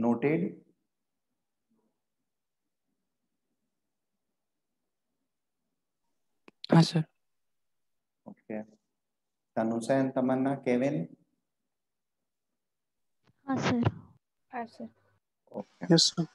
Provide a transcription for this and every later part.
Noted? हाँ sir. Okay, Tanusha and Tamanna, Kevin? हाँ sir. हाँ सर। Okay, yes sir.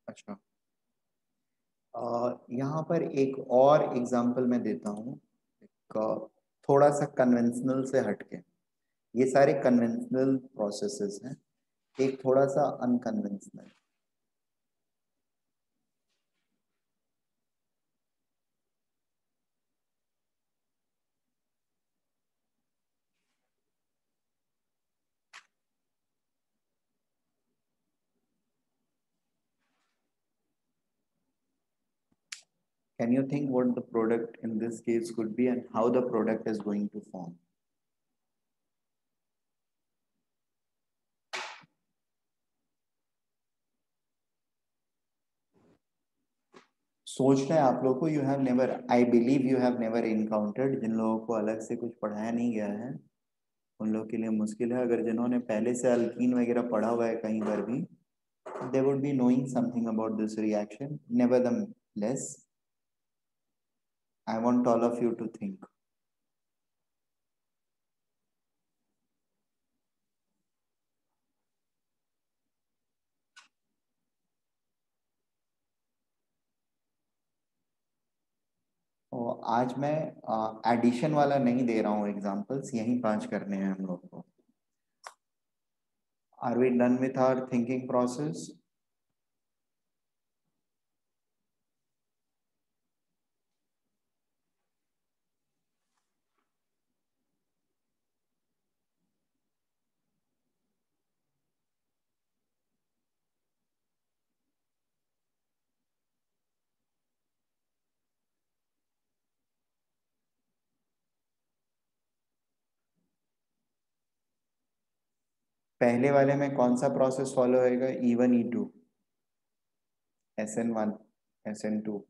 अच्छा। यहाँ पर एक और एग्जांपल मैं देता हूँ, थोड़ा सा कन्वेंशनल से हटके। ये सारे कन्वेंशनल प्रोसेसेस हैं, एक थोड़ा सा unconventional. Can you think what the product in this case could be and how the product is going to form? सोचना है आप लोग को। You have never, I believe you have never encountered, जिन लोगों को अलग से कुछ पढ़ाया नहीं गया है उन लोग के लिए मुश्किल है। अगर जिन्होंने पहले से अल्कीन वगैरह पढ़ा हुआ है कहीं पर भी, they would be knowing something about this reaction. Nevertheless, I want all of you to think. और आज मैं एडिशन वाला नहीं दे रहा हूँ एग्जांपल्स, यहीं 5 करने हैं हम लोग को। Are we done with our thinking process? पहले वाले में कौन सा प्रोसेस फॉलो होएगा? E1 E2, SN1 SN2,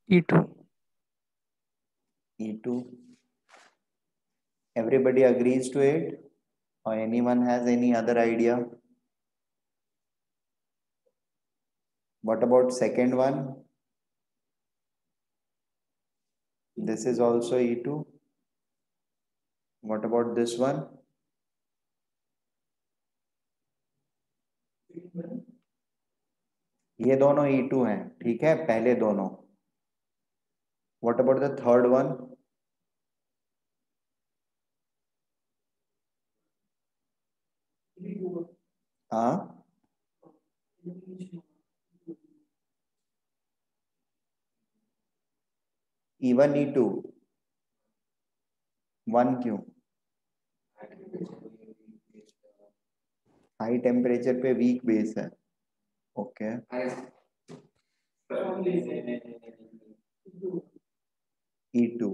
E2। E2. Everybody agrees to it, or anyone has any other idea? What about second one? This is also E2. What about this one? ये दोनों E2 हैं, ठीक है, पहले दोनों। What about the third one? हाँ, E1 E2 1 क्यों? High temperature पे वीक बेस है। Okay, E2.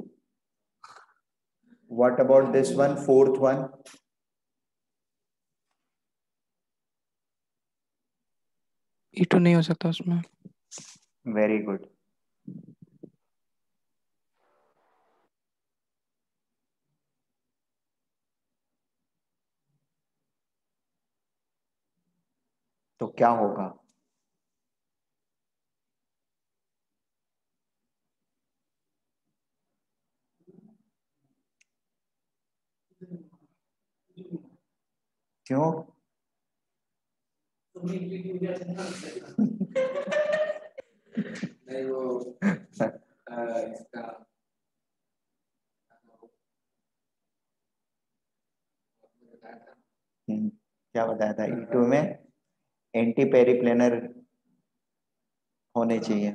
What about this one, fourth one? E2 नहीं हो सकता उसमें। Very good. तो क्या होगा? क्यों? नहीं वो इसका क्या बताया था? E2 में एंटी पेरिप्लेनर होने चाहिए,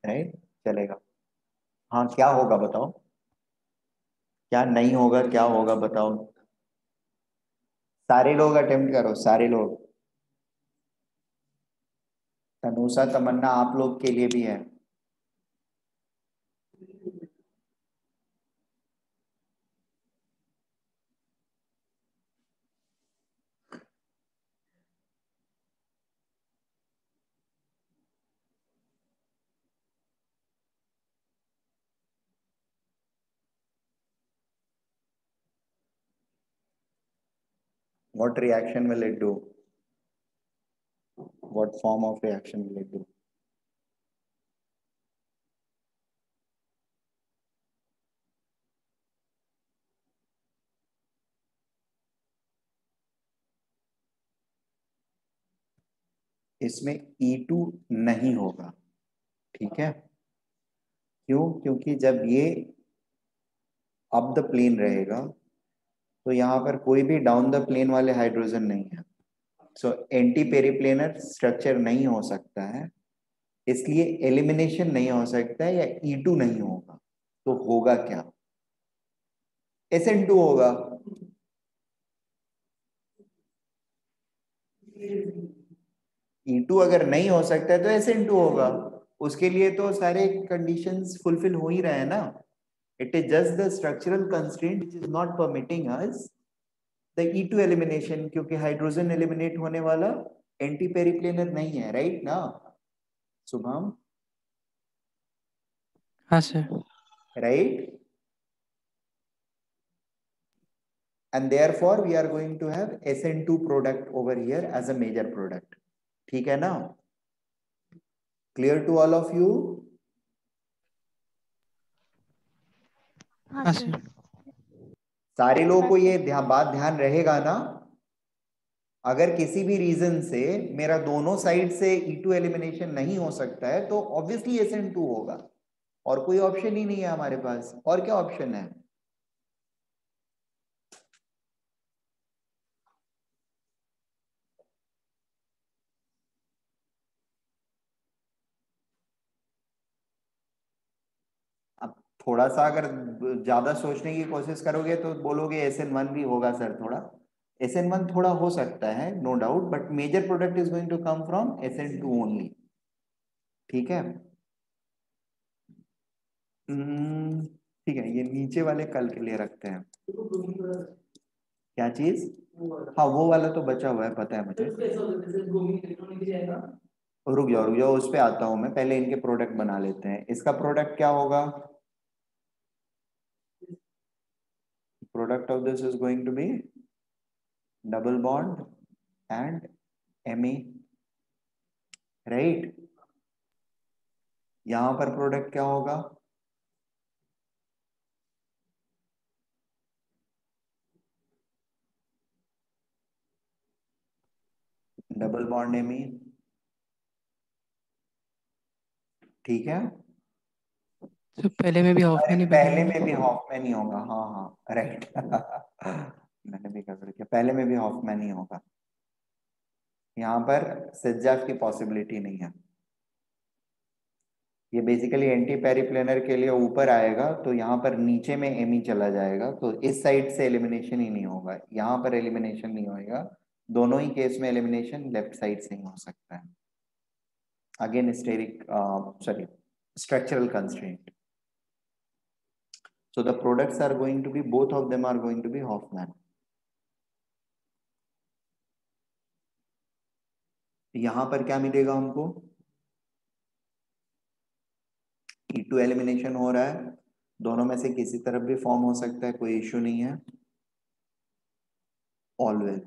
राइट, चलेगा। हाँ, क्या होगा बताओ, क्या नहीं होगा, क्या होगा बताओ। सारे लोग अटेम्प्ट करो, सारे लोग। तनुषा तमन्ना आप लोग के लिए भी है। What reaction will it do? What form of reaction will it do? इसमें E2 नहीं होगा, ठीक है। क्यों? क्योंकि जब ये अप द प्लेन रहेगा तो यहाँ पर कोई भी डाउन द प्लेन वाले हाइड्रोजन नहीं है, सो एंटी पेरिप्लेनर स्ट्रक्चर नहीं हो सकता है, इसलिए एलिमिनेशन नहीं हो सकता है, या E2 नहीं होगा। तो होगा क्या? SN2 होगा। E2 अगर नहीं हो सकता है तो SN2 होगा। उसके लिए तो सारे कंडीशंस फुलफिल हो ही रहे हैं ना। It is just the structural constraint which is not permitting us the E2 elimination, क्योंकि हाइड्रोजन एलिमिनेट होने वाला एंटी पेरिप्लेनर नहीं है, राइट ना शुभम? हाँ sir. Right, and therefore we are going to have SN2 product over here as a major product. ठीक है ना? Clear to all of you? हाँ सर। सारे लोगों को ये बात ध्यान रहेगा ना? अगर किसी भी रीजन से मेरा दोनों साइड से E2 एलिमिनेशन नहीं हो सकता है तो ऑब्वियसली SN2 होगा, और कोई ऑप्शन ही नहीं है हमारे पास। और क्या ऑप्शन है? अब थोड़ा सा अगर ज्यादा सोचने की कोशिश करोगे तो बोलोगे SN1 भी होगा सर। थोड़ा SN1 थोड़ा हो सकता है, no doubt, but major product is going to come from SN2 only. ठीक है। ठीक है, ये नीचे वाले कल के लिए रखते हैं। क्या चीज? हाँ, वो वाला तो बचा हुआ है, पता है मुझे। रुक जाओ, उस पे आता हूं मैं, पहले इनके प्रोडक्ट बना लेते हैं। इसका प्रोडक्ट क्या होगा? Product of this is going to be double bond and Me, right. यहां पर प्रोडक्ट क्या होगा? डबल बॉन्ड Me, ठीक है। सर पहले में भी अरे हॉफमैन ही पहले बनेगा में भी ना। हॉफमैन ही होगा, हाँ हाँ राइट। मैंने भी गड़बड़ किया, पहले में भी हॉफमैन ही होगा। यहाँ पर सिज्जाफ की पॉसिबिलिटी नहीं है। ये बेसिकली एंटी पेरिप्लेनर के लिए ऊपर आएगा तो यहाँ पर नीचे में एमी चला जाएगा, तो इस साइड से एलिमिनेशन ही नहीं होगा, यहाँ पर एलिमिनेशन नहीं होएगा। दोनों ही केस में एलिमिनेशन लेफ्ट साइड से ही हो सकता है। Again steric sorry structural constraint. So the products are going to be, both of them are going to be Hoffman. यहां पर क्या मिलेगा हमको? E2 एलिमिनेशन हो रहा है, दोनों में से किसी तरफ भी फॉर्म हो सकता है, कोई इश्यू नहीं है। ऑलवेज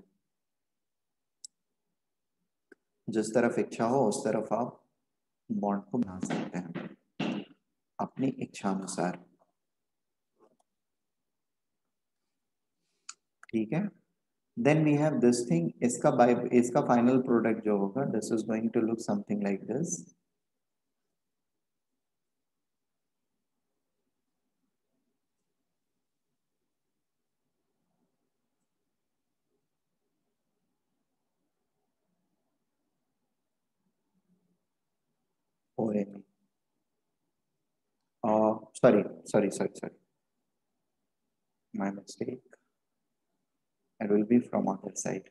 जिस तरफ इच्छा हो उस तरफ आप बॉन्ड को बना सकते हैं अपनी इच्छा अनुसार। ठीक है। Then we have this thing, इसका फाइनल प्रोडक्ट जो होगा, this is going to look something like this. ONE, sorry, my mistake. It will be from other side.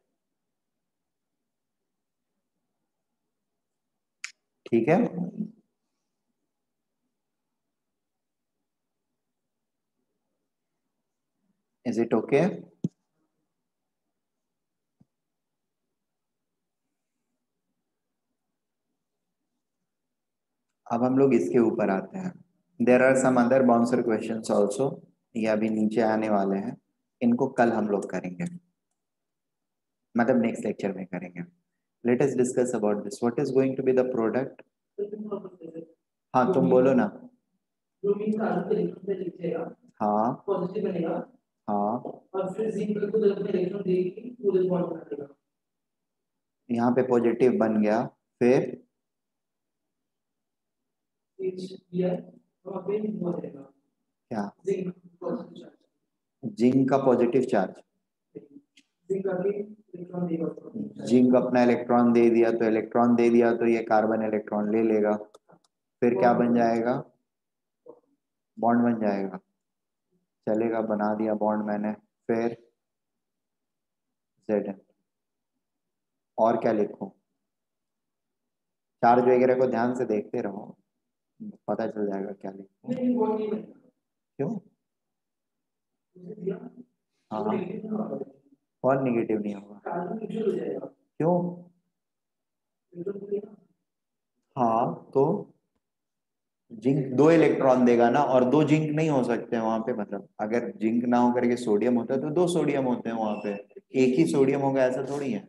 ठीक है, is it okay? अब हम लोग इसके ऊपर आते हैं. There are some other bouncer questions also, ये अभी नीचे आने वाले हैं, इनको कल हम लोग करेंगे, मतलब नेक्स्ट लेक्चर में करेंगे. Let us discuss about this. What is going to be the product? हाँ तुम बोलो ना. हाँ हाँ, यहाँ पे पॉजिटिव बन गया, फिर क्या? जिंक का पॉजिटिव चार्ज, जिंक अपना इलेक्ट्रॉन दे दिया तो ये कार्बन इलेक्ट्रॉन ले लेगा, फिर क्या बन जाएगा? बॉन्ड बन जाएगा. चलेगा, बना दिया बॉन्ड मैंने. फिर Zn. और क्या लिखूं? चार्ज वगैरह को ध्यान से देखते रहो, पता चल जाएगा क्या लिखूं. क्यों? हाँ, कौन निगेटिव नहीं होगा? क्यों? हाँ तो जिंक 2 इलेक्ट्रॉन देगा ना, और 2 जिंक नहीं हो सकते हैं वहां पे. मतलब अगर जिंक ना हो करके सोडियम होता है तो 2 सोडियम होते हैं वहां पे, एक ही सोडियम होगा ऐसा थोड़ी है.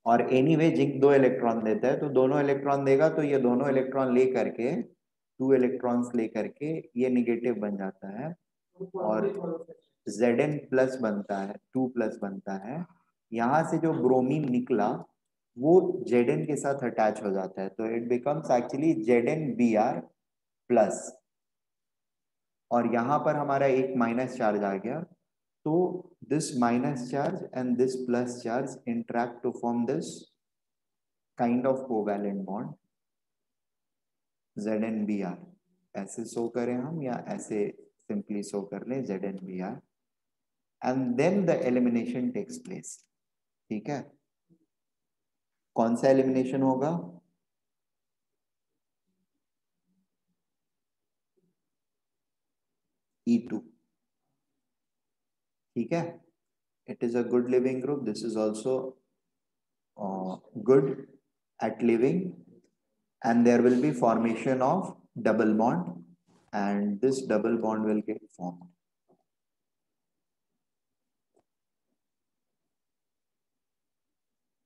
और एनीवे जिंक 2 इलेक्ट्रॉन देता है, तो दोनों इलेक्ट्रॉन देगा तो ये दोनों इलेक्ट्रॉन ले करके 2 इलेक्ट्रॉन्स ले करके ये निगेटिव बन जाता है, और Zn प्लस बनता है, 2 प्लस बनता है. यहाँ से जो ब्रोमीन निकला वो Zn के साथ अटैच हो जाता है, तो it becomes actually ZnBr plus. और यहाँ पर हमारा एक माइनस चार्ज आ गया, तो this minus charge and this plus charge interact to form this kind of covalent bond ZnBr. ऐसे शो करें हम या ऐसे सिंपली शो कर लें ZnBr, and then the elimination takes place. ठीक है, कौन सा एलिमिनेशन होगा? E2. ठीक है, it is a good living group. This is also good at living, and there will be formation of double bond, and this double bond will get formed.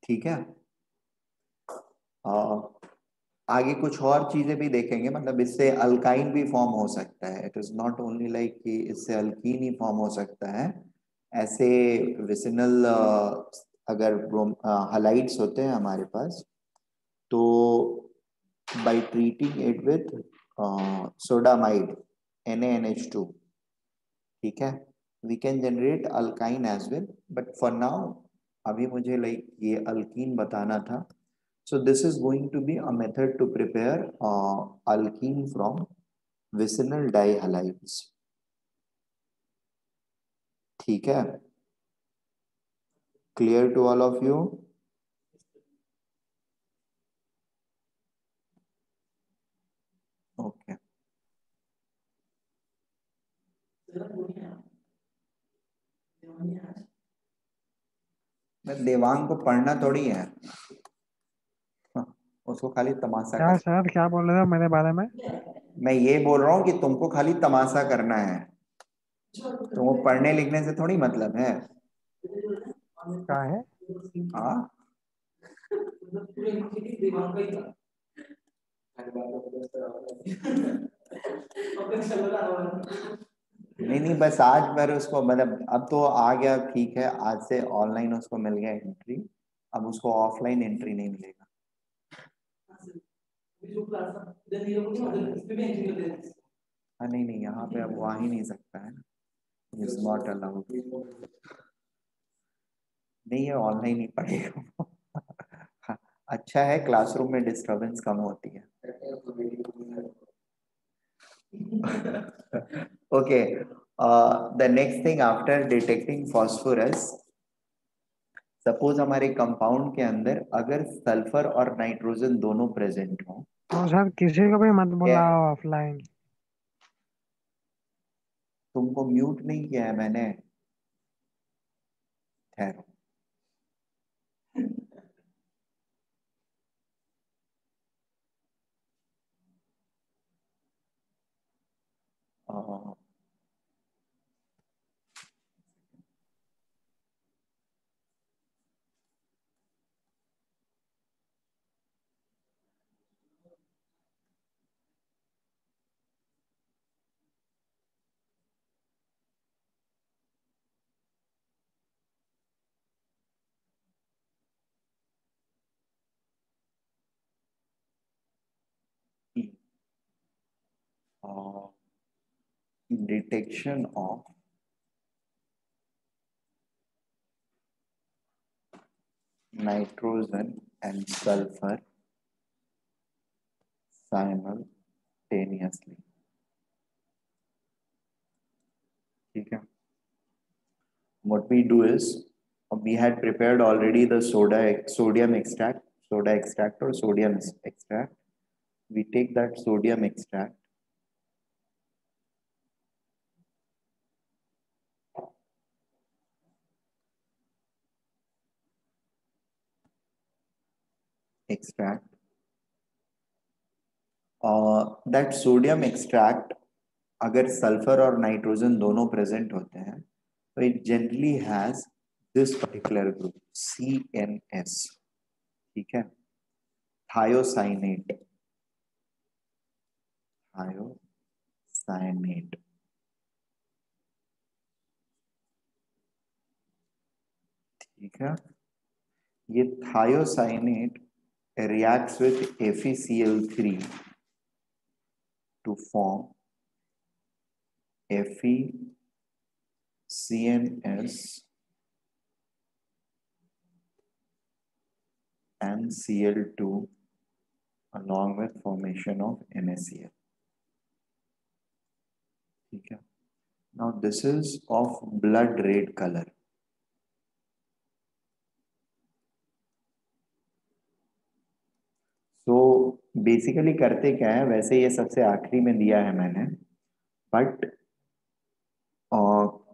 ठीक है, आगे कुछ और चीजें भी देखेंगे, मतलब इससे अल्काइन भी फॉर्म हो सकता है. It is not only like कि इससे अल्कीन ही फॉर्म हो सकता है. ऐसे विसिनल अगर हलाइड्स होते हैं हमारे पास, तो by treating it with sodamide NaNH2, ठीक है, we can generate alkyne as well. But for now अभी मुझे लाइक ये अल्कीन बताना था. So this is going to be a method to prepare alkene from vicinal dihalides. ठीक है, clear to all of you? Okay. मैं देवांग को पढ़ना थोड़ी है, उसको खाली तमाशा क्या कर. सर, क्या बोल रहे हो मेरे बारे में? मैं ये बोल रहा हूँ कि तुमको खाली तमाशा करना है, तुमको पढ़ने लिखने से थोड़ी मतलब है. क्या है? हाँ, नहीं नहीं, बस आज पर उसको मतलब अब तो आ गया, ठीक है, आज से ऑनलाइन उसको मिल गया एंट्री, अब उसको ऑफलाइन एंट्री नहीं मिलेगा. हाँ नहीं नहीं, यहाँ पे अब वो आ ही नहीं सकता है, इज नॉट अलाउड. नहीं, ये ऑनलाइन ही पढ़ेगा. हाँ, अच्छा है, क्लासरूम में डिस्टरबेंस कम होती है. Okay. The next thing after detecting phosphorus, suppose हमारे कंपाउंड के अंदर अगर सल्फर और नाइट्रोजन दोनों प्रेजेंट हो, तो सर किसी को भी मत क्या बुलाओ ऑफलाइन। तुमको म्यूट नहीं किया है मैंने? ठहरो। अ, detection of nitrogen and sulfur simultaneously. ठीक है. What we do is we had prepared already the sodium extract or sodium extract. We take that sodium extract. That sodium extract अगर सल्फर और नाइट्रोजन दोनों प्रेजेंट होते हैं तो it generally has this particular group CNS. ठीक है. Thiocyanate. Thiocyanate. ठीक है. ये thiocyanate reacts with FeCl3 to form FeCNS and Cl2 along with formation of NaCl. ठीक है. Now this is of blood red color. So basically करते क्या है, वैसे ये सबसे आखिरी में दिया है मैंने, बट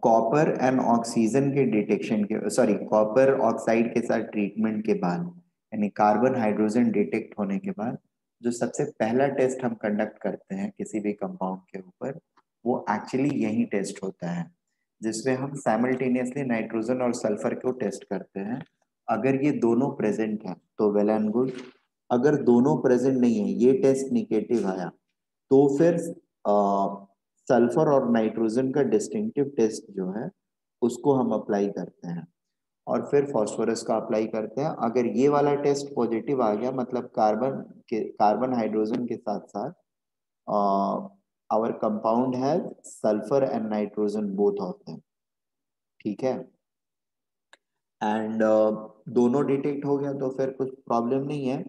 कॉपर एंड ऑक्सीजन के डिटेक्शन के कॉपर ऑक्साइड के साथ ट्रीटमेंट के बाद यानी कार्बन हाइड्रोजन डिटेक्ट होने के बाद जो सबसे पहला टेस्ट हम कंडक्ट करते हैं किसी भी कंपाउंड के ऊपर, वो एक्चुअली यही टेस्ट होता है जिसमें हम साइमल्टेनियसली नाइट्रोजन और सल्फर को टेस्ट करते हैं. अगर ये दोनों प्रेजेंट है तो वेल एंड गुड. अगर दोनों प्रेजेंट नहीं है, ये टेस्ट निगेटिव आया, तो फिर सल्फर और नाइट्रोजन का डिस्टिंक्टिव टेस्ट जो है उसको हम अप्लाई करते हैं और फिर फास्फोरस का अप्लाई करते हैं. अगर ये वाला टेस्ट पॉजिटिव आ गया, मतलब कार्बन हाइड्रोजन के साथ साथ our compound has sulphur and nitrogen both of them. ठीक है. एंड दोनों डिटेक्ट हो गया तो फिर कुछ प्रॉब्लम नहीं है.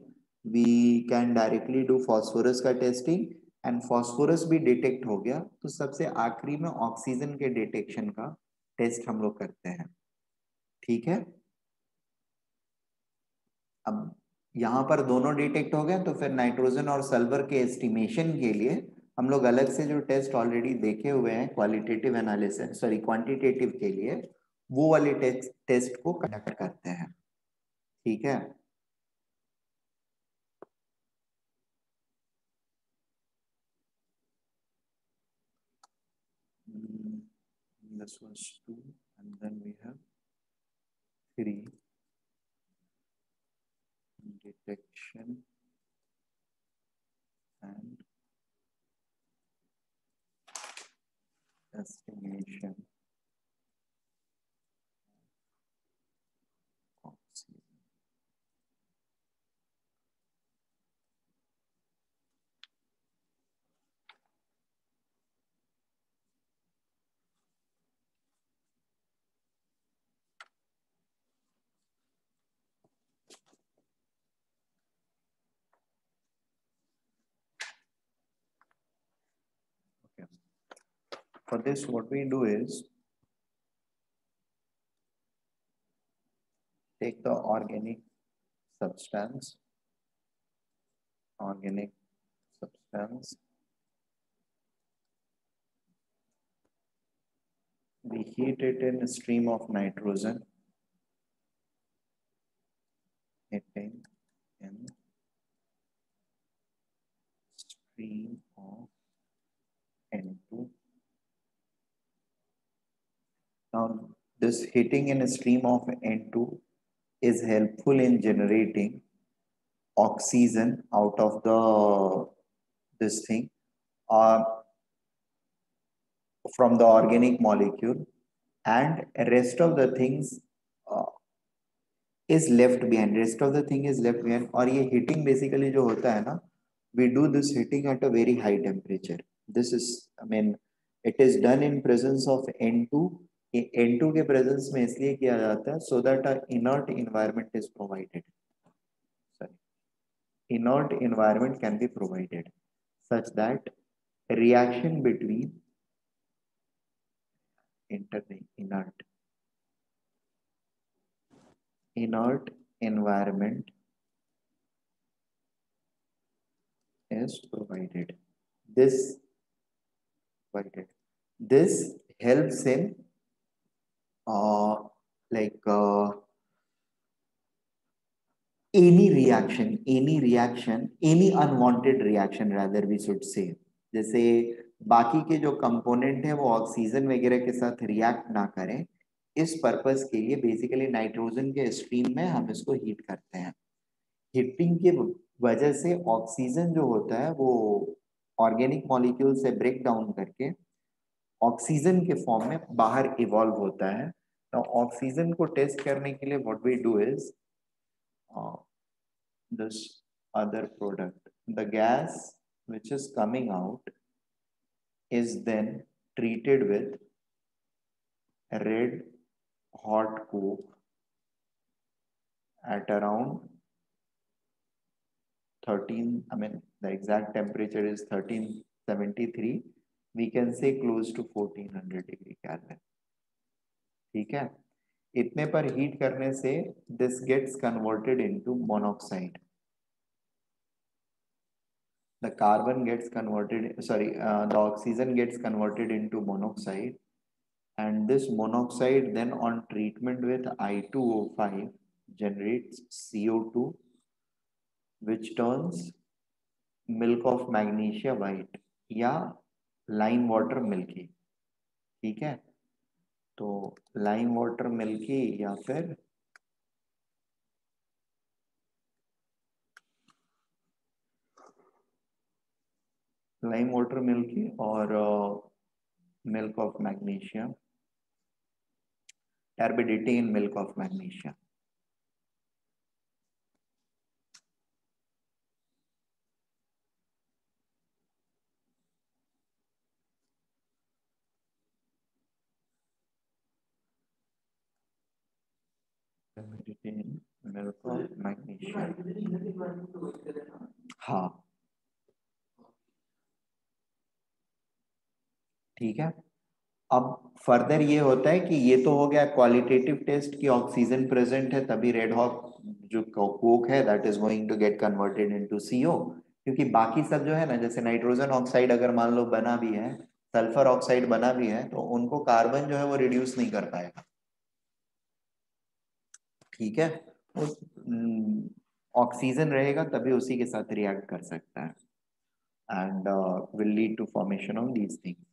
We can directly do phosphorus का टेस्टिंग एंड फास्फोरस भी डिटेक्ट हो गया तो सबसे आखिरी में ऑक्सीजन के डिटेक्शन का टेस्ट हम लोग करते हैं. ठीक है. अब यहाँ पर दोनों डिटेक्ट हो गए तो फिर नाइट्रोजन और सल्फर के एस्टिमेशन के लिए हम लोग अलग से जो टेस्ट ऑलरेडी देखे हुए हैं क्वालिटेटिव एनालिसिस क्वांटिटेटिव के लिए, वो वाले टेस्ट को कंडक्ट करते हैं. ठीक है. This was 2 and then we have 3 detection and estimation of oxygen. For this, what we do is take the organic substance, we heat it in a stream of nitrogen, heating in stream of N2. Now, this heating in a stream of N2 is helpful in generating oxygen out of this thing from the organic molecule, and rest of the things is left behind. Rest of the thing is left behind. और ये heating basically जो होता है ना, we do this heating at a very high temperature. This is, I mean, it is done in presence of N2. N2 के presence में इसलिए किया जाता है so that an inert environment is provided. Sorry, inert environment can be provided such that reaction between inert environment is provided. This helps in any reaction, any unwanted reaction rather we should say. जैसे बाकी के जो component है वो oxygen वगैरह के साथ react ना करें, इस पर्पस के लिए बेसिकली नाइट्रोजन के स्ट्रीम में हम इसको हीट करते हैं. हीटिंग के वजह से ऑक्सीजन जो होता है वो ऑर्गेनिक मॉलिक्यूल से ब्रेक डाउन करके ऑक्सीजन के फॉर्म में बाहर इवॉल्व होता है. तो ऑक्सीजन को टेस्ट करने के लिए what we do is this other product, the gas which is coming out is then treated with red hot coke at around 13, I mean the exact temperature is 1373, we can say close to 1400 degree Kelvin. ठीक है, इतने पर heat करने से this gets converted into monoxide. The carbon gets converted, the oxygen gets converted into monoxide, and this monoxide then on treatment with I2O5 generates CO2, which turns milk of magnesia white या lime water milky. ठीक है, तो lime water milky या फिर lime water milky और milk of magnesia, turbidity in milk of magnesia. Turbidity in milk of magnesia. हाँ, ठीक है. अब फर्दर ये होता है कि ये तो हो गया क्वालिटेटिव टेस्ट कि ऑक्सीजन प्रेजेंट है तभी रेड हॉट जो कोक है that is going to get converted into CO, क्योंकि बाकी सब जो है ना, जैसे नाइट्रोजन ऑक्साइड अगर मान लो बना भी है, सल्फर ऑक्साइड बना भी है, तो उनको कार्बन जो है वो रिड्यूस नहीं कर पाएगा. ठीक है, ऑक्सीजन रहेगा तभी उसी के साथ रिएक्ट कर सकता है and will lead to formation of these things.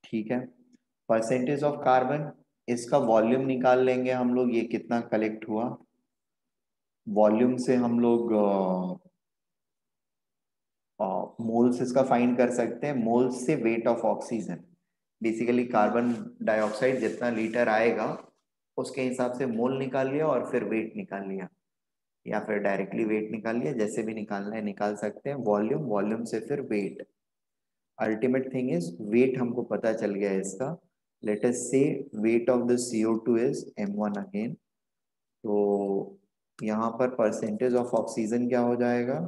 ठीक है, परसेंटेज ऑफ कार्बन, इसका वॉल्यूम निकाल लेंगे हम लोग, ये कितना कलेक्ट हुआ. वॉल्यूम से हम लोग मोल्स इसका फाइंड कर सकते हैं. मोल्स से weight of oxygen, basically carbon dioxide जितना लीटर आएगा उसके हिसाब से मोल निकाल लिया और फिर वेट निकाल लिया, या फिर डायरेक्टली वेट निकाल लिया, जैसे भी निकालना है निकाल सकते हैं. वॉल्यूम से फिर weight. Ultimate thing is weight हमको पता चल गया है इसका. Let us say weight of the CO2 is m1 again. तो यहाँ पर परसेंटेज ऑफ ऑक्सीजन क्या हो जाएगा,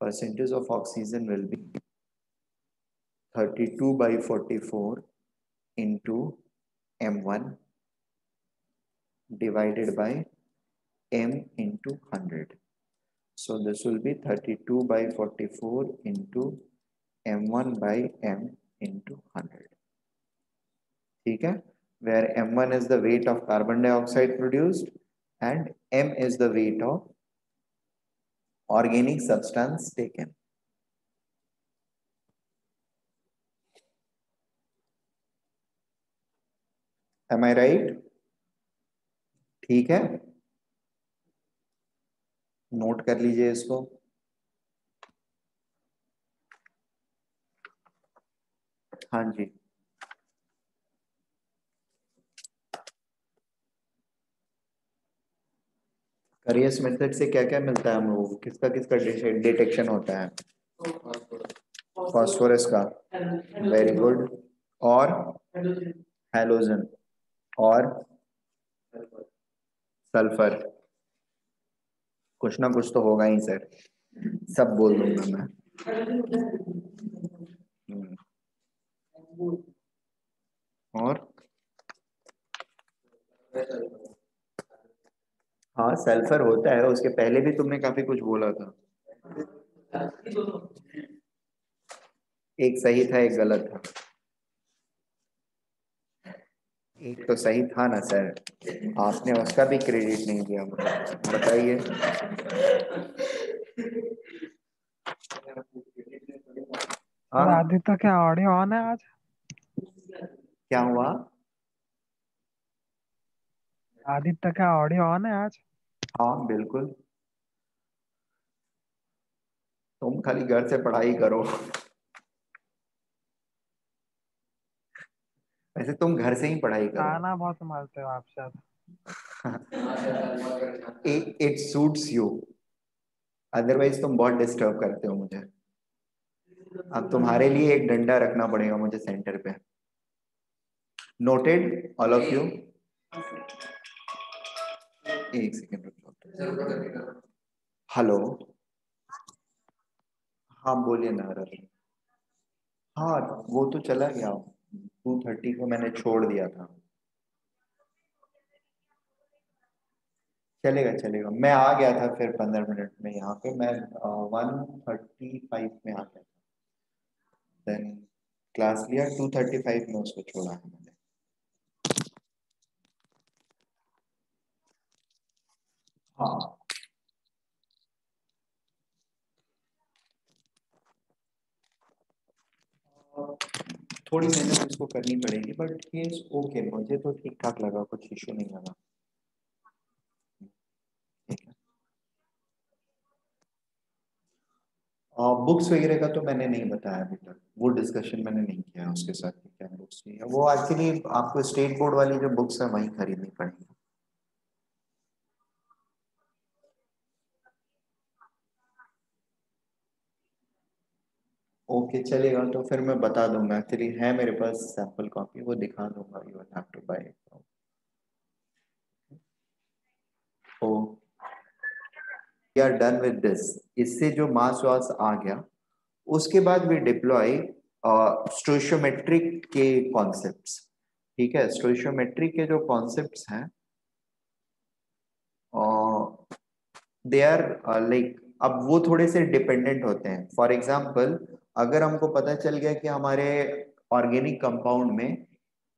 percentage of oxygen will be 32/44 into m1 divided by m into 100. So this will be 32/44 into m1 by m into 100. ठीक है, where m1 is the weight of carbon dioxide produced and m is the weight of organic substance taken. Am I right? ठीक है, note कर लीजिए इसको। हाँ जी, करियस method से क्या क्या मिलता है हम लोगों को, किसका किसका डिटेक्शन होता है? फास्फोरस का, वेरी गुड, और हैलोजन और सल्फर। कुछ ना कुछ तो होगा ही सर, सब बोल दूंगा मैं। और हाँ, सल्फर होता है, उसके पहले भी तुमने काफी कुछ बोला था। एक सही था, एक गलत था। एक तो सही था ना सर, आपने उसका भी क्रेडिट नहीं दिया मुझे, बताइए। हाँ, आदित्य क्या ऑडियो ऑन है आज? क्या हुआ? आदित्य क्या ऑडियो ऑन है आज? हाँ बिल्कुल, तुम खाली घर से पढ़ाई करो। वैसे तुम घर से ही पढ़ाई करो। ताना बहुत संभालते हो आप शायद। इट सूट्स यू, अदरवाइज तुम बहुत डिस्टर्ब करते हो मुझे। अब तुम्हारे लिए एक डंडा रखना पड़ेगा मुझे सेंटर पे। Noted all of you. एक सेकेंड रुक जाओ। हेलो, हाँ बोलिए ना रवि। हाँ वो तो चला गया, 2:30 को मैंने छोड़ दिया था। चलेगा चलेगा, मैं आ गया था फिर 15 मिनट में यहाँ पे, मैं 1:35 में आ गया था, देन क्लास लिया, 2:35 में उसको छोड़ा है मैंने। हाँ थोड़ी मेहनत इसको करनी पड़ेगी, बट ये ओके, मुझे तो ठीक ठाक लगा, कुछ इशू नहीं लगा। ठीक है, बुक्स वगैरह का तो मैंने नहीं बताया अभी तक, वो डिस्कशन मैंने नहीं किया है उसके साथ कि क्या बुक्स चाहिए। वो एक्चुअली आपको स्टेट बोर्ड वाली जो बुक्स है वही खरीदनी पड़ेगी। ओके चलेगा, तो फिर मैं बता दूंगा, एक्चुअली है मेरे पास सैंपल कॉपी, वो दिखा दूंगा, you will have to buy it. तो we are done with this, इससे जो मास वास आ गया, उसके बाद वी डिप्लॉय स्टोइशियोमेट्रिक के कॉन्सेप्ट्स। ठीक है, स्टोइशियोमेट्रिक के जो कॉन्सेप्ट्स हैं दे आर लाइक, अब वो थोड़े से डिपेंडेंट होते हैं। फॉर एग्जांपल, अगर हमको पता चल गया कि हमारे ऑर्गेनिक कंपाउंड में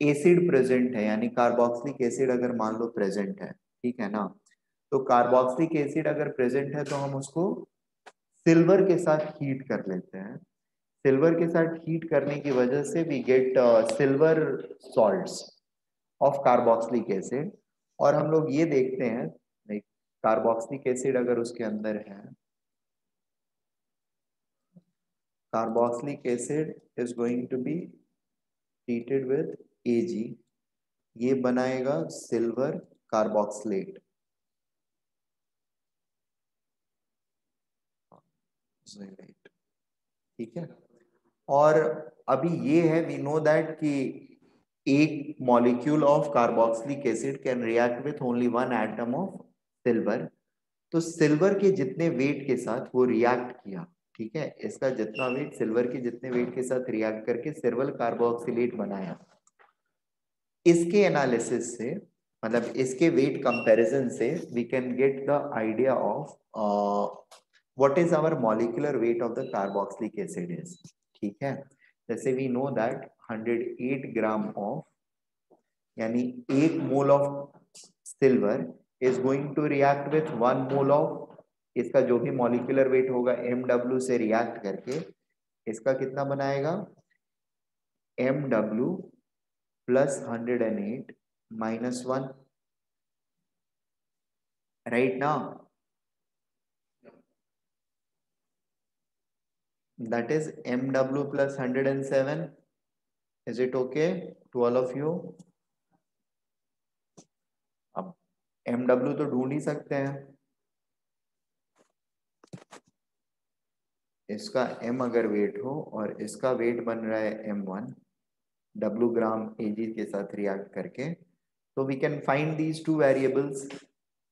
एसिड प्रेजेंट है, यानी कार्बोक्सिलिक एसिड अगर मान लो प्रेजेंट है, ठीक है ना, तो कार्बोक्सिलिक एसिड अगर प्रेजेंट है तो हम उसको सिल्वर के साथ हीट कर लेते हैं। सिल्वर के साथ हीट करने की वजह से we get silver salts of carboxylic acid. और हम लोग ये देखते हैं लाइक कार्बोक्सिलिक एसिड अगर उसके अंदर है, carboxylic acid is going to be treated with Ag, ये बनाएगा सिल्वर कार्बोक्सिलेट। ठीक है, और अभी ये है, वी नो दैट कि एक molecule of carboxylic acid can react with only one atom of silver. तो सिल्वर के जितने वेट के साथ वो रिएक्ट किया, ठीक है, इसका जितना वेट सिल्वर के जितने वेट के साथ रिएक्ट करके सिल्वर कार्बोक्सिलेट बनाया, इसके एनालिसिस से मतलब इसके वेट कंपैरिजन से we can get the idea of what is our molecular weight of the carboxylic acid is. ठीक है, जैसे we know that 108 gram of यानी 1 mole of silver is going to react with 1 mole of, इसका जो भी molecular weight होगा MW से react करके इसका कितना बनाएगा, MW plus 108 minus 1, right now that is MW plus 107. Is it okay to all of you? अब MW तो ढूंढ ही सकते हैं, इसका M अगर वेट हो और इसका वेट बन रहा है M1, W ग्राम Ag के साथ रिएक्ट करके, तो we can find these two variables,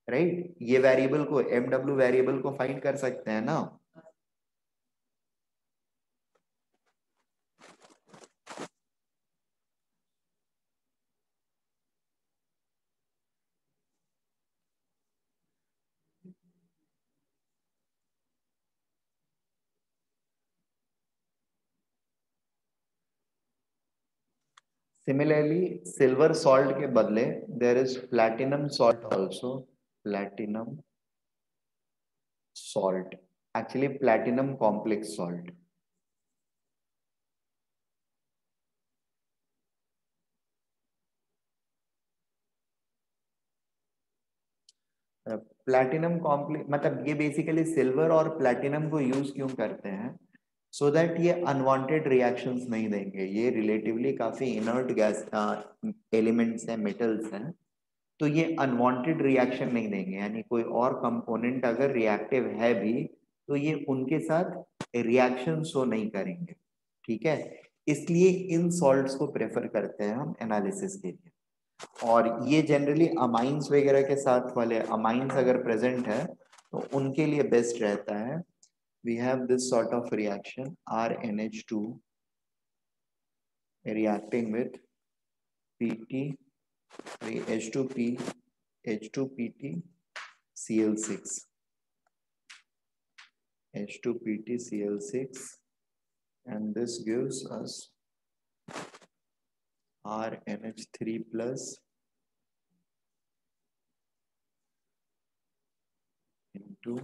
right. ये वेरिएबल को MW वेरिएबल को फाइंड कर सकते हैं ना। Similarly, silver salt के बदले there is platinum salt also. Platinum salt, actually platinum complex salt. Platinum complex मतलब ये बेसिकली सिल्वर और प्लैटिनम को यूज क्यों करते हैं, सो दैट ये अनवांटेड रिएक्शंस नहीं देंगे। ये रिलेटिवली काफी इनर्ट गैस एलिमेंट्स हैं, मेटल्स हैं, तो ये अनवांटेड रिएक्शन नहीं देंगे, यानी कोई और कंपोनेंट अगर रिएक्टिव है भी तो ये उनके साथ रिएक्शन शो नहीं करेंगे। ठीक है, इसलिए इन सॉल्ट्स को प्रेफर करते हैं हम एनालिसिस के लिए। और ये जनरली अमाइंस वगैरह के साथ वाले अमाइंस अगर प्रेजेंट है तो उनके लिए बेस्ट रहता है। We have this sort of reaction RNH2 reacting with PT H2P H2PT Cl6 H2PT Cl6 and this gives us RNH3 plus into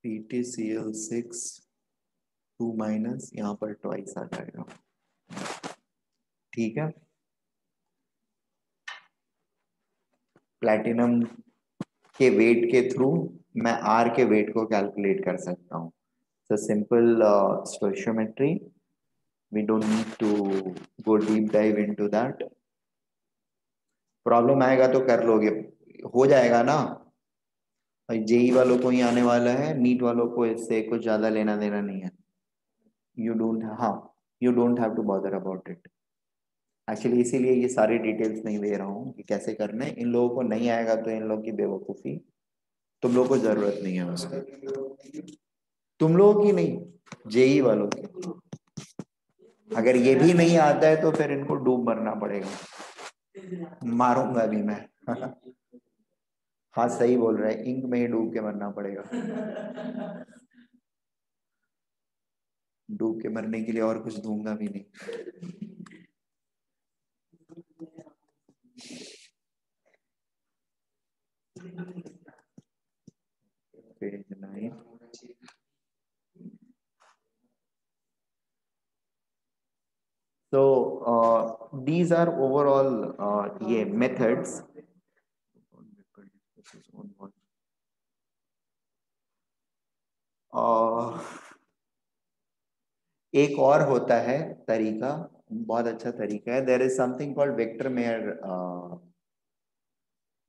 PTCl6 2 minus, यहाँ पर ट्वाइस आ जाएगा। ठीक है, प्लैटिनम के वेट के थ्रू मैं R के वेट को कैलकुलेट कर सकता हूँ। So simple stoichiometry, we don't need to go deep dive into that. Problem आएगा तो कर लोगे, हो जाएगा ना। जेई वालों को ही आने वाला है, नीट वालों को इससे कुछ ज्यादा लेना देना नहीं है। You don't have to bother about it. Actually इसीलिए ये सारी डिटेल्स नहीं दे रहा हूँ कि कैसे करना है। इन लोगों को नहीं आएगा तो इन लोगों की बेवकूफ़ी, तुम लोगों को जरूरत नहीं है उसकी, तुम लोगों की नहीं, जेई वालों की। अगर ये भी नहीं आता है तो फिर इनको डूब मरना पड़ेगा, मारूंगा भी मैं। हाँ सही बोल रहा है, इंक में ही डूब के मरना पड़ेगा। डूब के मरने के लिए और कुछ दूंगा भी नहीं। Page 9। So these are overall ये methods। एक और होता है तरीका, बहुत अच्छा तरीका है। There is something called Victor Meyer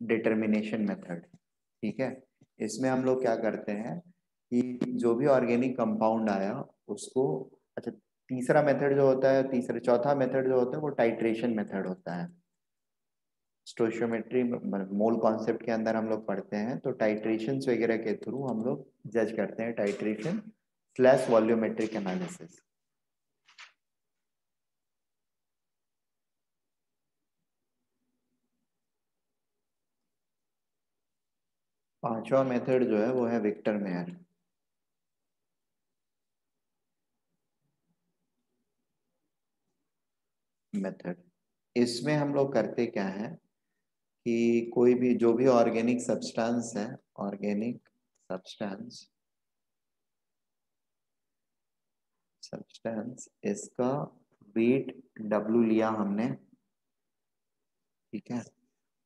determination method. ठीक है, इसमें हम लोग क्या करते हैं कि जो भी ऑर्गेनिक कंपाउंड आया उसको, अच्छा तीसरा मेथड जो होता है, चौथा मेथड जो होता है वो टाइट्रेशन मेथड होता है। स्टोइशियोमेट्री मोल कॉन्सेप्ट के अंदर हम लोग पढ़ते हैं, तो टाइट्रेशंस वगैरह के थ्रू हम लोग जज करते हैं, टाइट्रेशन / वॉल्यूमेट्रिक एनालिसिस। पांचवा मेथड जो है वो है विक्टर मेयर मेथड। इसमें हम लोग करते क्या है कि कोई भी जो भी ऑर्गेनिक सब्सटेंस है, ऑर्गेनिक सब्सटेंस इसका वेट W लिया हमने, ठीक है,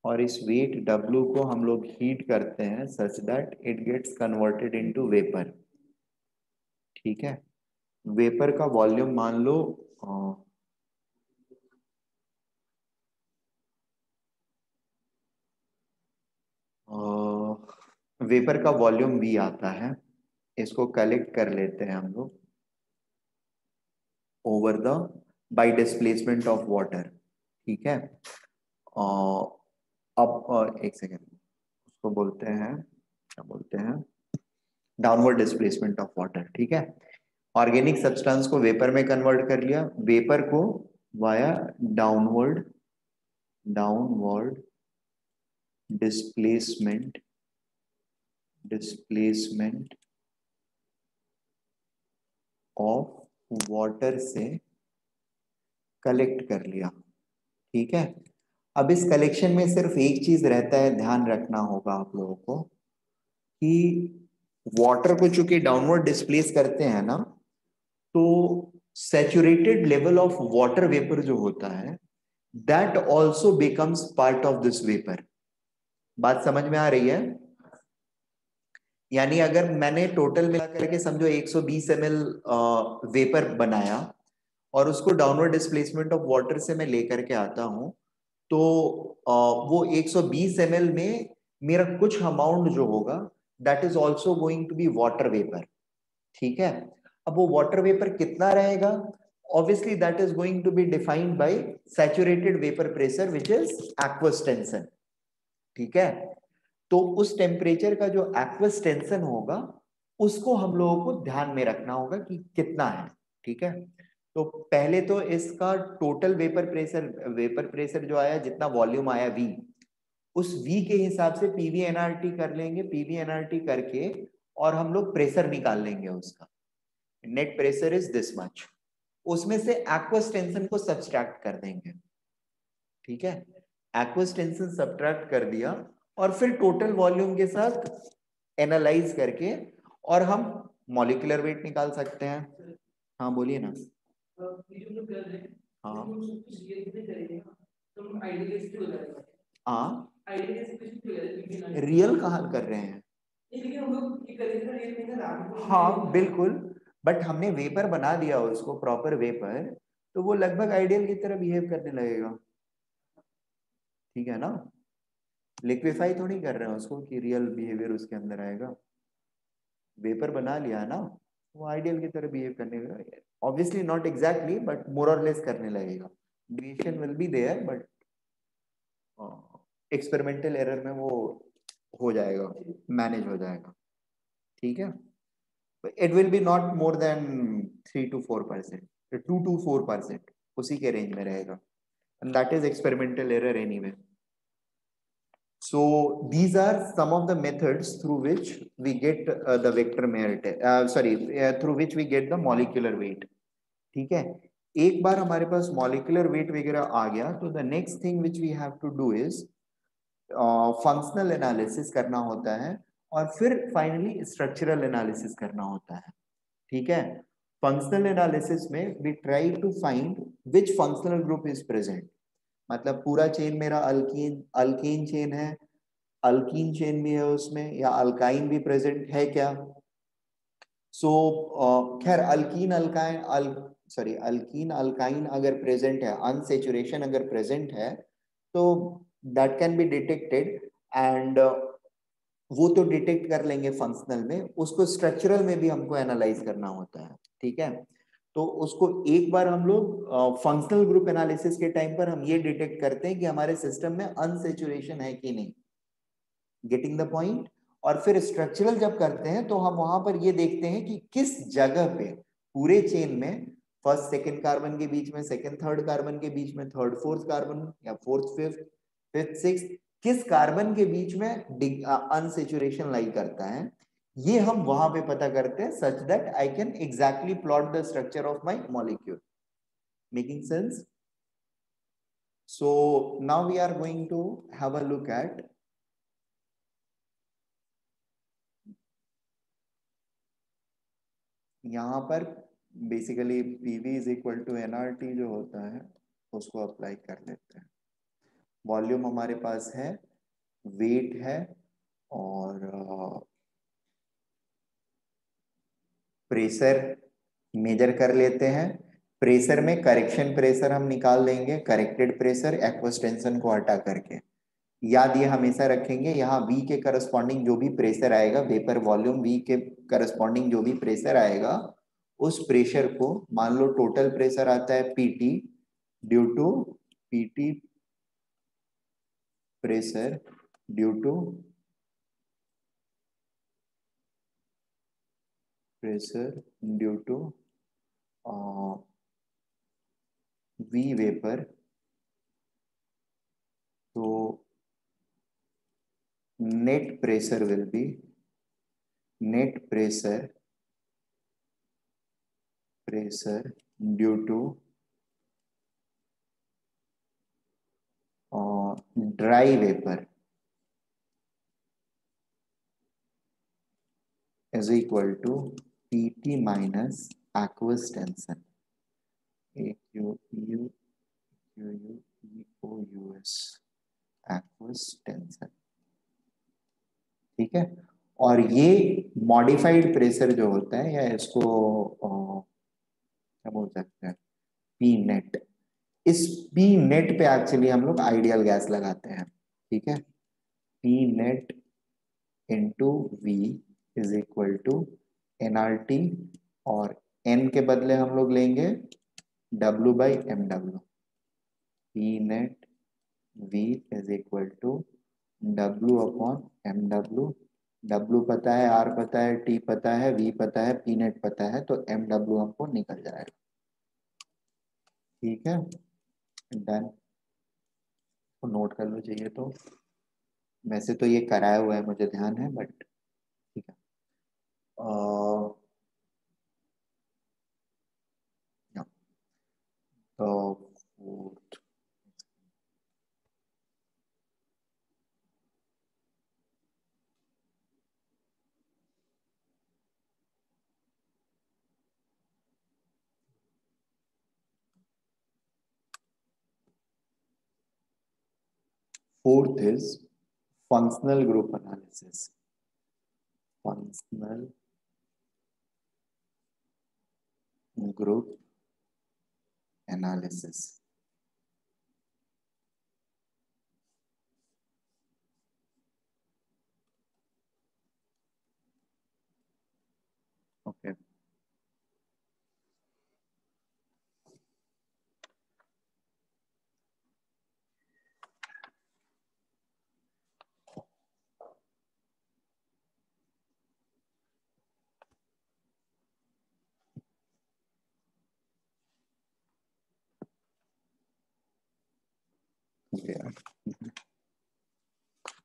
और इस वेट W को हम लोग हीट करते हैं such that it gets converted into vapour, ठीक है। वेपर का वॉल्यूम मान लो वेपर का वॉल्यूम V आता है, इसको कलेक्ट कर लेते हैं हम लोग over the by displacement of water, ठीक है। अब एक सेकेंड, उसको बोलते हैं, क्या बोलते हैं, डाउनवर्ड डिस्प्लेसमेंट ऑफ वाटर, ठीक है। ऑर्गेनिक सब्सटेंस को वेपर में कन्वर्ट कर लिया, वेपर को via downward displacement of water से कलेक्ट कर लिया, ठीक है। अब इस कलेक्शन में सिर्फ एक चीज रहता है, ध्यान रखना होगा आप लोगों को कि वाटर को चूंकि डाउनवर्ड डिस्प्लेस करते हैं ना, तो saturated level of water vapour जो होता है that also becomes part of this vapour. बात समझ में आ रही है? यानी अगर मैंने टोटल मिला करके समझो 120 ml वेपर बनाया और उसको डाउनवर्ड डिस्प्लेसमेंट ऑफ वाटर से मैं लेकर के आता हूं, तो वो 120 ml में मेरा कुछ अमाउंट जो होगा that is also going to be water vapour, ठीक है। अब वो वाटर वेपर कितना रहेगा, obviously that is going to be defined by saturated vapour pressure which is aqueous tension, ठीक है। तो उस टेम्परेचर का जो एक्वस टेंशन होगा उसको हम लोगों को ध्यान में रखना होगा कि कितना है, ठीक है। तो पहले तो इसका टोटल वेपर प्रेशर जो आया, जितना वॉल्यूम आया V, उस V के हिसाब से PV NRT कर लेंगे, PV NRT करके और हम लोग प्रेशर निकाल लेंगे उसका, net pressure is this much, उसमें से एक्वस टेंशन को सब्सट्रैक्ट कर देंगे, ठीक है। एक्वस टेंशन सब्ट्रैक्ट कर दिया और फिर टोटल वॉल्यूम के साथ एनालाइज करके और हम मॉलिक्यूलर वेट निकाल सकते हैं। हाँ बोलिए ना। हाँ हाँ, रियल कहाँ कर रहे हैं? हाँ बिल्कुल, बट हमने वेपर बना दिया उसको, प्रॉपर वेपर, तो वो लगभग आइडियल की तरह बिहेव करने लगेगा, ठीक है ना। लिक्विफाई तो नहीं कर रहे हैं उसको कि रियल बिहेवियर उसके अंदर आएगा, वेपर बना लिया है ना, वो आइडियल की तरह बिहेव करने लगेगा, obviously not exactly but more और लेस करने लगेगा। Deviation will be there but experimental error में वो हो जाएगा, मैनेज हो जाएगा, ठीक है। It will be not more than 3 to 4%, 2 to 4%, उसी के रेंज में रहेगा, and that is experimental error anyway. So these are some of the methods through which we get the vector Mayer through which we get the molecular weight, ठीक है। एक बार हमारे पास molecular weight वगैरह आ गया तो the next thing which we have to do is functional analysis करना होता है और फिर फाइनली स्ट्रक्चरल एनालिसिस करना होता है, ठीक है। फंक्शनल एनालिसिस में we try to find which functional group is present, मतलब पूरा चेन मेरा अल्कीन चेन है, अल्कीन चेन भी है उसमें, या अल्काइन भी प्रेजेंट है क्या। सो खैर अल्कीन अल्काइन अगर प्रेजेंट है, अनसेचुरेशन अगर प्रेजेंट है तो that can be detected and वो तो डिटेक्ट कर लेंगे फंक्शनल में, उसको स्ट्रक्चरल में भी हमको एनालाइज करना होता है, ठीक है। तो उसको एक बार हम लोग फंक्शनल ग्रुप एनालिसिस के टाइम पर हम ये डिटेक्ट करते हैं कि हमारे सिस्टम में अनसेचुरेशन है कि नहीं, गेटिंग द पॉइंट। और फिर स्ट्रक्चरल जब करते हैं तो हम वहां पर ये देखते हैं कि किस जगह पे पूरे चेन में फर्स्ट सेकंड कार्बन के बीच में, सेकंड थर्ड कार्बन के बीच में, थर्ड फोर्थ कार्बन या फोर्थ फिफ्थ, फिफ्थ सिक्स, किस कार्बन के बीच में अनसेचुरेशन लाई करता है, ये हम वहां पे पता करते हैं, such that I can exactly plot the structure of my molecule. Making sense? So now we are going to have a look at यहाँ पर basically PV is equal to NRT जो होता है उसको अप्लाई कर लेते हैं। वॉल्यूम हमारे पास है, वेट है, और प्रेशर मेजर कर लेते हैं। प्रेशर में करेक्शन प्रेशर हम निकाल देंगे, करेक्टेड प्रेशर एक्वस टेंशन को हटा करके। याद ये हमेशा रखेंगे, यहाँ V के करस्पॉन्डिंग जो भी प्रेशर आएगा, वेपर वॉल्यूम V के करस्पॉन्डिंग जो भी प्रेशर आएगा, उस प्रेशर को मान लो टोटल प्रेशर आता है PT, due to PT pressure due to pressure due to V vapour, तो net pressure will be net pressure due to dry vapor is equal to PT minus aqueous tension, AQUEOUS aqueous tension। ठीक है। और ये modified pressure जो होता है, या इसको क्या बोल सकते हैं, पी नेट, इस पी नेट पे एक्चुअली हम लोग आइडियल गैस लगाते हैं। ठीक है। P net into V is equal to NRT, और एन के बदले हम लोग लेंगे W by M W. P net V is equal to W upon M W. W पता है, आर पता है, टी पता है, वी पता है, पी नेट पता है, तो एम डब्ल्यू हमको निकल जाएगा। ठीक है, डन। तो नोट कर लो चाहिए तो, वैसे तो ये कराया हुआ है मुझे ध्यान है, बट ठीक है। तो fourth is functional group analysis. Functional group analysis. Okay.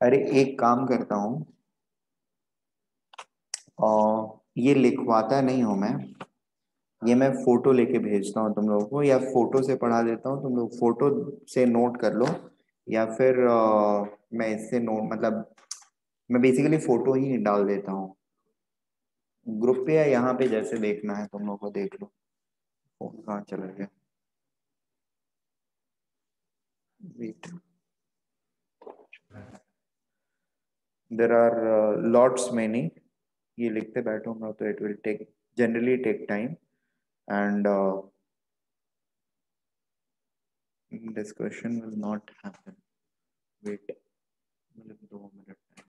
अरे एक काम करता हूँ, ये लिखवाता नहीं हूँ मैं, ये मैं फोटो लेके भेजता हूँ तुम लोगों को, या फोटो से पढ़ा देता हूँ, तुम लोग फोटो से नोट कर लो, या फिर मैं इससे नोट, मतलब मैं बेसिकली फोटो ही डाल देता हूँ ग्रुप पे, या यहाँ पे जैसे देखना है तुम लोगों को देख लो। फोन कहाँ चला गया? Wait, there are lots many, ये लिखते बैठूंगा तो it will take, generally take time, and discussion will not happen. Wait, 2 minutes.